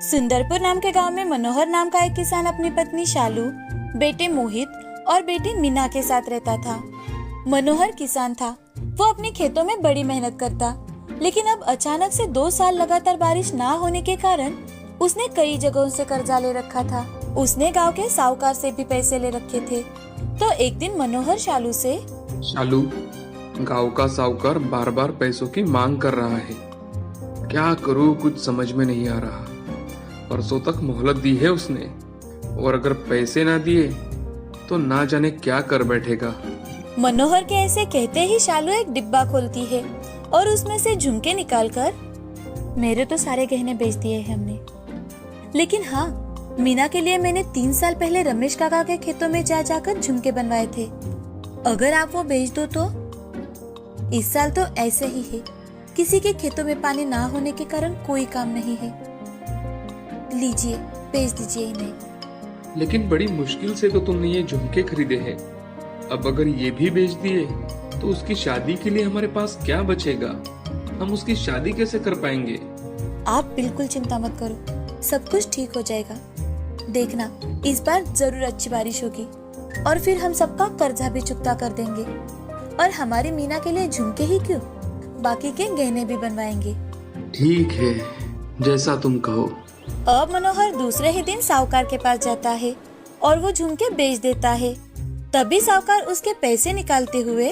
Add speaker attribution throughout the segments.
Speaker 1: सुंदरपुर नाम के गांव में मनोहर नाम का एक किसान अपनी पत्नी शालू, बेटे मोहित और बेटी मीना के साथ रहता था। मनोहर किसान था। वो अपने खेतों में बड़ी मेहनत करता, लेकिन अब अचानक से 2 साल लगातार बारिश ना होने के कारण उसने कई जगहों से कर्जा ले रखा था। उसने गांव के साहूकार से भी पैसे ले रखे थे। तो एक दिन मनोहर शालू से,
Speaker 2: शालू, गांव का साहूकार बार बार पैसों की मांग कर रहा है। क्या करूं, कुछ समझ में नहीं आ रहा। परसों तक मोहलत दी है उसने, और अगर पैसे ना दिए तो ना जाने क्या कर बैठेगा।
Speaker 1: मनोहर के ऐसे कहते ही शालू एक डिब्बा खोलती है और उसमें से झुमके निकालकर, मेरे तो सारे गहने बेच दिए हैं हमने, लेकिन हाँ, मीना के लिए मैंने 3 साल पहले रमेश काका के खेतों में जाकर झुमके बनवाए थे। अगर आप वो बेच दो तो। इस साल तो ऐसे ही है, किसी के खेतों में पानी ना होने के कारण कोई काम नहीं है। लीजिए, बेच दीजिए इन्हें।
Speaker 2: लेकिन बड़ी मुश्किल से तो तुमने ये झुमके खरीदे हैं। अब अगर ये भी बेच दिए तो उसकी शादी के लिए हमारे पास क्या बचेगा? हम उसकी शादी कैसे कर पाएंगे?
Speaker 1: आप बिल्कुल चिंता मत करो, सब कुछ ठीक हो जाएगा। देखना, इस बार जरूर अच्छी बारिश होगी और फिर हम सबका कर्जा भी चुकता कर देंगे। और हमारी मीना के लिए झुमके ही क्यों, बाकी के गहने भी बनवाएंगे।
Speaker 2: ठीक है, जैसा तुम कहो।
Speaker 1: अब मनोहर दूसरे ही दिन साहूकार के पास जाता है और वो झुमके बेच देता है। तभी साहूकार उसके पैसे निकालते हुए,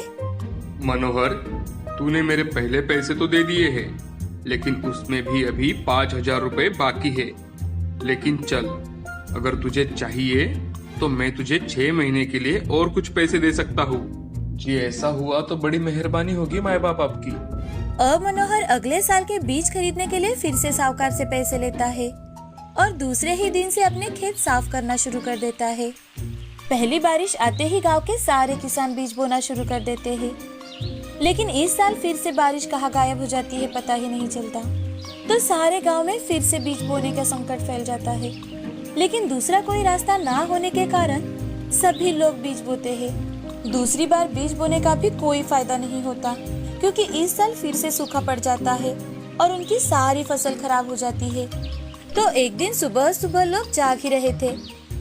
Speaker 2: मनोहर, तूने मेरे पहले पैसे तो दे दिए हैं, लेकिन उसमें भी अभी 5,000 रुपए बाकी है। लेकिन चल, अगर तुझे चाहिए तो मैं तुझे 6 महीने के लिए और कुछ पैसे दे सकता हूँ। जी, ऐसा हुआ तो बड़ी मेहरबानी होगी माए बाप आपकी।
Speaker 1: अब मनोहर अगले साल के बीज खरीदने के लिए फिर से साहूकार से पैसे लेता है और दूसरे ही दिन से अपने खेत साफ करना शुरू कर देता है। पहली बारिश आते ही गांव के सारे किसान बीज बोना शुरू कर देते हैं, लेकिन इस साल फिर से बारिश कहाँ गायब हो जाती है पता ही नहीं चलता। तो सारे गांव में फिर से बीज बोने का संकट फैल जाता है, लेकिन दूसरा कोई रास्ता ना होने के कारण सभी लोग बीज बोते हैं। दूसरी बार बीज बोने का भी कोई फायदा नहीं होता, क्योंकि इस साल फिर से सूखा पड़ जाता है और उनकी सारी फसल खराब हो जाती है। तो एक दिन सुबह सुबह लोग जाग ही रहे थे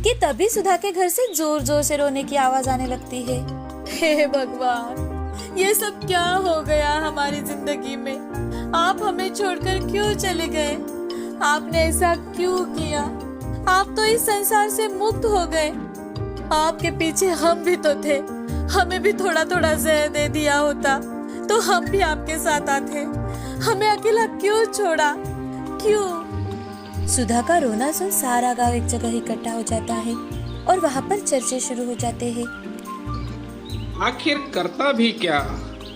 Speaker 1: कि तभी सुधा के घर से जोर जोर से रोने की आवाज आने लगती है। हे भगवान, ये सब क्या हो गया हमारी जिंदगी में? आप हमें छोड़कर क्यों चले गए? आपने ऐसा क्यों किया? आप तो इस संसार से मुक्त हो गए। आपके पीछे हम भी तो थे, हमें भी थोड़ा थोड़ा जहर दे दिया होता तो हम भी आपके साथ आते। हमें अकेला क्यों छोड़ा? क्यों? सुधा का रोना सुन सारा गांव एक जगह इकट्ठा हो जाता है और वहाँ पर चर्चे शुरू हो जाते हैं।
Speaker 3: आखिर करता भी क्या?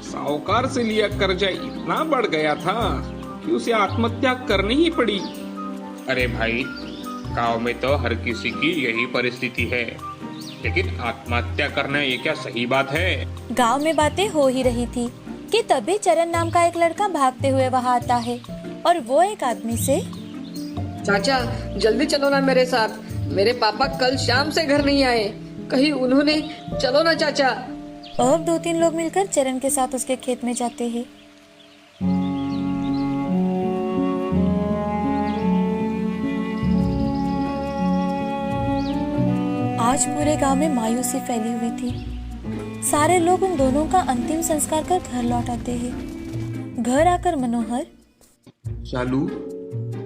Speaker 3: साहूकार से लिया कर्जा इतना बढ़ गया था कि उसे आत्महत्या करनी ही पड़ी। अरे भाई, गांव में तो हर किसी की यही परिस्थिति है, लेकिन आत्महत्या करना ये क्या सही बात है?
Speaker 1: गांव में बातें हो ही रही थी कि तभी चरण नाम का एक लड़का भागते हुए वहाँ आता है और वो एक आदमी से,
Speaker 4: चाचा जल्दी चलो ना मेरे साथ, मेरे पापा कल शाम से घर नहीं आए, कहीं उन्होंने, चलो ना चाचा।
Speaker 1: और 2-3 लोग मिलकर चरण के साथ उसके खेत में जाते हैं। आज पूरे गांव में मायूसी फैली हुई थी। सारे लोग उन दोनों का अंतिम संस्कार कर घर लौट आते हैं। घर आकर मनोहर,
Speaker 2: शालू,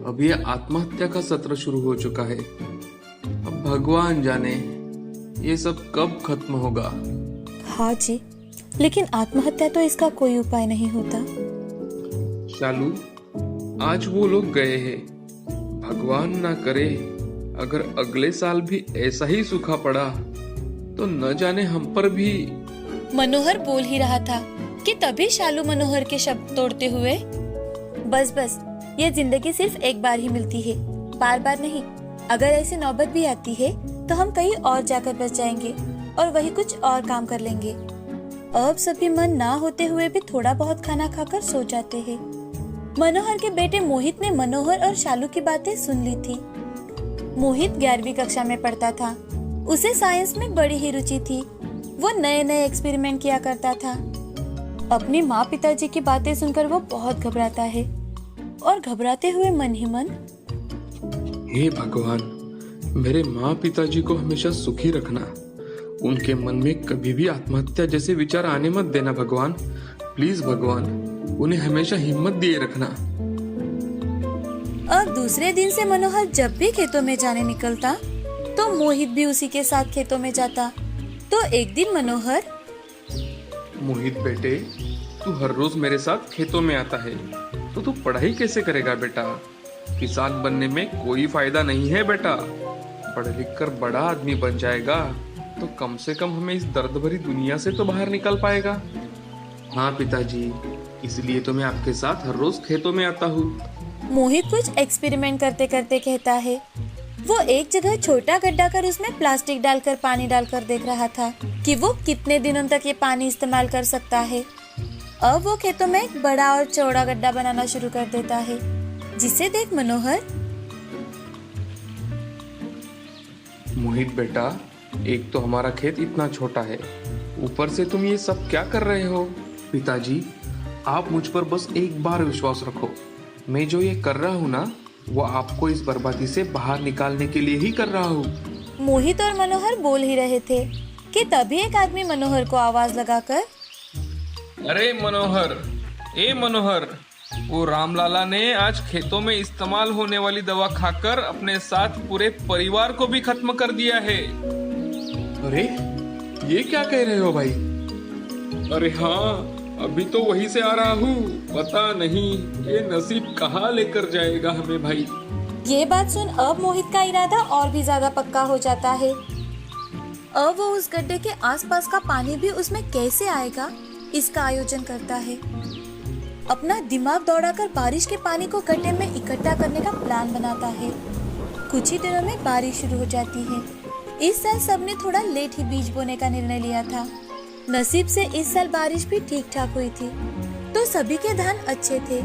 Speaker 2: अब ये आत्महत्या का सत्र शुरू हो चुका है। अब भगवान जाने ये सब कब खत्म होगा।
Speaker 1: हाँ जी, लेकिन आत्महत्या तो इसका कोई उपाय नहीं होता।
Speaker 2: शालू, आज वो लोग गए हैं। भगवान ना करे अगर अगले साल भी ऐसा ही सूखा पड़ा तो न जाने हम पर भी।
Speaker 1: मनोहर बोल ही रहा था कि तभी शालू मनोहर के शब्द तोड़ते हुए, बस बस, ये जिंदगी सिर्फ एक बार ही मिलती है, बार बार नहीं। अगर ऐसी नौबत भी आती है तो हम कहीं और जाकर बस जाएंगे और वही कुछ और काम कर लेंगे। अब सभी मन ना होते हुए भी थोड़ा बहुत खाना खाकर सो जाते हैं। मनोहर के बेटे मोहित ने मनोहर और शालू की बातें सुन ली थी। मोहित 11वीं कक्षा में पढ़ता था। उसे साइंस में बड़ी ही रुचि थी। वो नए नए एक्सपेरिमेंट किया करता था। अपनी माँ पिताजी की बातें सुनकर वो बहुत घबराता है और घबराते हुए मन ही मन,
Speaker 2: हे भगवान, मेरे माँ पिताजी को हमेशा सुखी रखना। उनके मन में कभी भी आत्महत्या जैसे विचार आने मत देना भगवान। प्लीज भगवान, उन्हें हमेशा हिम्मत दिए रखना।
Speaker 1: अब दूसरे दिन से मनोहर जब भी खेतों में जाने निकलता तो मोहित भी उसी के साथ खेतों में जाता। तो एक दिन मनोहर,
Speaker 2: मोहित बेटे, तू हर रोज मेरे साथ खेतों में आता है, तो तू पढ़ाई कैसे करेगा बेटा? किसान बनने में कोई फायदा नहीं है बेटा। पढ़ लिख कर बड़ा आदमी बन जाएगा तो कम से कम हमें इस दर्द भरी दुनिया से तो बाहर निकल पाएगा। हाँ पिताजी, इसलिए तो मैं आपके साथ हर रोज खेतों में आता हूँ।
Speaker 1: मोहित कुछ एक्सपेरिमेंट करते करते कहता है। वो एक जगह छोटा गड्ढा कर उसमें प्लास्टिक डालकर पानी डालकर देख रहा था कि वो कितने दिनों तक ये पानी इस्तेमाल कर सकता है। अब वो खेतों में एक बड़ा और चौड़ा गड्ढा बनाना शुरू कर देता है, जिसे देख मनोहर,
Speaker 2: मोहित बेटा, एक तो हमारा खेत इतना छोटा है, ऊपर से तुम ये सब क्या कर रहे हो? पिताजी, आप मुझ पर बस एक बार विश्वास रखो। मैं जो ये कर रहा हूँ ना, वो आपको इस बर्बादी से बाहर निकालने के लिए ही कर रहा हूँ।
Speaker 1: मोहित और मनोहर बोल ही रहे थे कि तभी एक आदमी मनोहर को आवाज लगाकर,
Speaker 3: अरे मनोहर, ए मनोहर, वो रामलाला ने आज खेतों में इस्तेमाल होने वाली दवा खाकर अपने साथ पूरे परिवार को भी खत्म कर दिया है।
Speaker 2: अरे ये क्या कह रहे हो भाई?
Speaker 3: अरे हाँ, अभी तो वहीं से आ रहा हूँ। पता नहीं ये नसीब कहाँ लेकर जाएगा हमें भाई।
Speaker 1: ये बात सुन अब मोहित का इरादा और भी ज्यादा पक्का हो जाता है। अब वो उस गड्ढे के आसपास का पानी भी उसमें कैसे आएगा, इसका आयोजन करता है। अपना दिमाग दौड़ाकर बारिश के पानी को गड्ढे में इकट्ठा करने का प्लान बनाता है। कुछ ही दिनों में बारिश शुरू हो जाती है। इस साल सबने थोड़ा लेट ही बीज बोने का निर्णय लिया था। नसीब से इस साल बारिश भी ठीक ठाक हुई थी, तो सभी के धान अच्छे थे।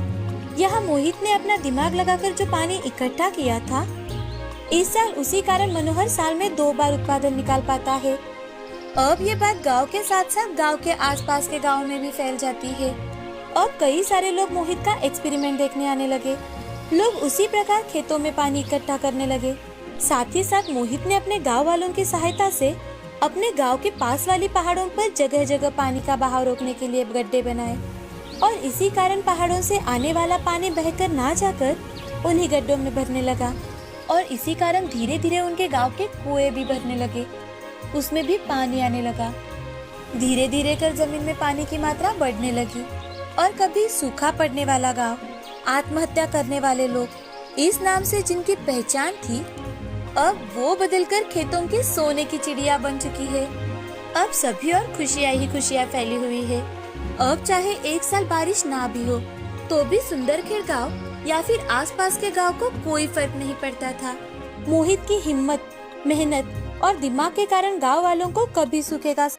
Speaker 1: यहाँ मोहित ने अपना दिमाग लगाकर जो पानी इकट्ठा किया था, इस साल उसी कारण मनोहर साल में 2 बार उत्पादन निकाल पाता है। अब ये बात गांव के साथ साथ गांव के आसपास के गांव में भी फैल जाती है। अब कई सारे लोग मोहित का एक्सपेरिमेंट देखने आने लगे। लोग उसी प्रकार खेतों में पानी इकट्ठा करने लगे। साथ ही साथ मोहित ने अपने गांव वालों की सहायता से अपने गांव के पास वाली पहाड़ों पर जगह जगह पानी का बहाव रोकने के लिए गड्ढे बनाए, और इसी कारण पहाड़ों से आने वाला पानी बहकर ना जाकर उन्हीं गड्ढों में भरने लगा। और इसी कारण धीरे धीरे उनके गांव के कुएं भी भरने लगे, उसमें भी पानी आने लगा। धीरे धीरे कर जमीन में पानी की मात्रा बढ़ने लगी, और कभी सूखा पड़ने वाला गांव, आत्महत्या करने वाले लोग, इस नाम से जिनकी पहचान थी, अब वो बदलकर खेतों की सोने की चिड़िया बन चुकी है। अब सभी और खुशियाँ ही खुशियाँ फैली हुई है। अब चाहे एक साल बारिश ना भी हो, तो भी सुंदरखेड़ गांव या फिर आसपास के गांव को कोई फर्क नहीं पड़ता था। मोहित की हिम्मत, मेहनत और दिमाग के कारण गांव वालों को कभी सूखे का